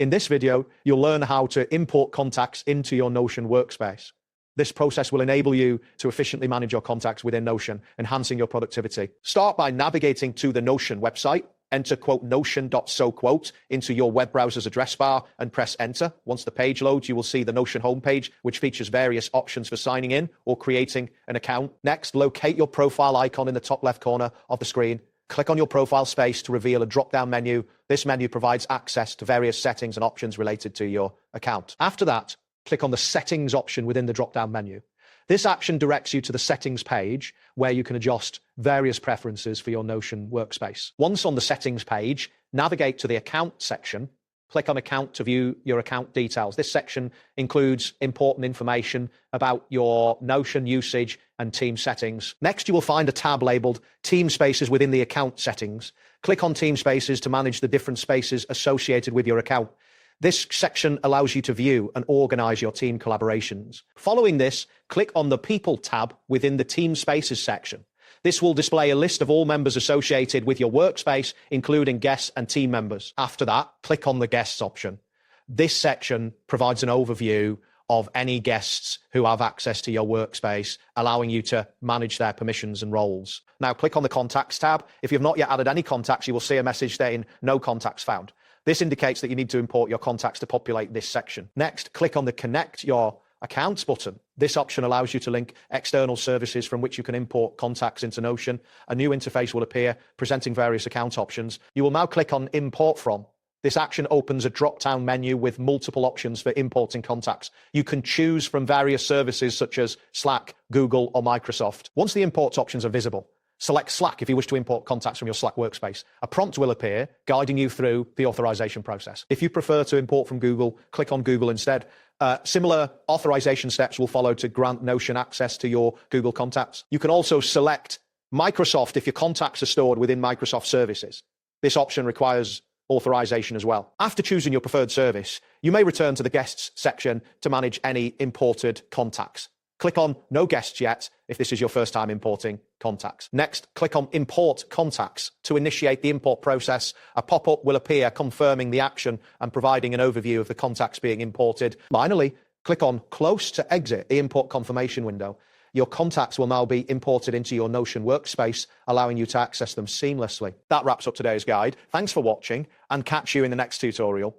In this video, you'll learn how to import contacts into your Notion workspace. This process will enable you to efficiently manage your contacts within Notion, enhancing your productivity. Start by navigating to the Notion website. Enter notion.so into your web browser's address bar and press enter. Once the page loads, you will see the Notion homepage, which features various options for signing in or creating an account. Next, locate your profile icon in the top left corner of the screen. Click on your profile space to reveal a drop-down menu. This menu provides access to various settings and options related to your account. After that, click on the settings option within the drop-down menu. This action directs you to the settings page where you can adjust various preferences for your Notion workspace. Once on the settings page, navigate to the account section. Click on account to view your account details. This section includes important information about your Notion usage and team settings. Next, you will find a tab labeled Team Spaces within the account settings. Click on Team Spaces to manage the different spaces associated with your account. This section allows you to view and organize your team collaborations. Following this, click on the People tab within the Team Spaces section. This will display a list of all members associated with your workspace, including guests and team members. After that, click on the Guests option. This section provides an overview of any guests who have access to your workspace, allowing you to manage their permissions and roles. Now, click on the Contacts tab. If you've not yet added any contacts, you will see a message saying No Contacts Found. This indicates that you need to import your contacts to populate this section. Next, click on the Connect Your Accounts button. This option allows you to link external services from which you can import contacts into Notion. A new interface will appear presenting various account options. You will now click on Import From. This action opens a drop-down menu with multiple options for importing contacts. You can choose from various services such as Slack, Google, or Microsoft. Once the import options are visible, select Slack if you wish to import contacts from your Slack workspace. A prompt will appear, guiding you through the authorization process. If you prefer to import from Google, click on Google instead. Similar authorization steps will follow to grant Notion access to your Google contacts. You can also select Microsoft if your contacts are stored within Microsoft services. This option requires authorization as well. After choosing your preferred service, you may return to the Guests section to manage any imported contacts. Click on No Guests Yet if this is your first time importing contacts. Next, click on Import Contacts to initiate the import process. A pop-up will appear confirming the action and providing an overview of the contacts being imported. Finally, click on Close to exit the import confirmation window. Your contacts will now be imported into your Notion workspace, allowing you to access them seamlessly. That wraps up today's guide. Thanks for watching, and catch you in the next tutorial.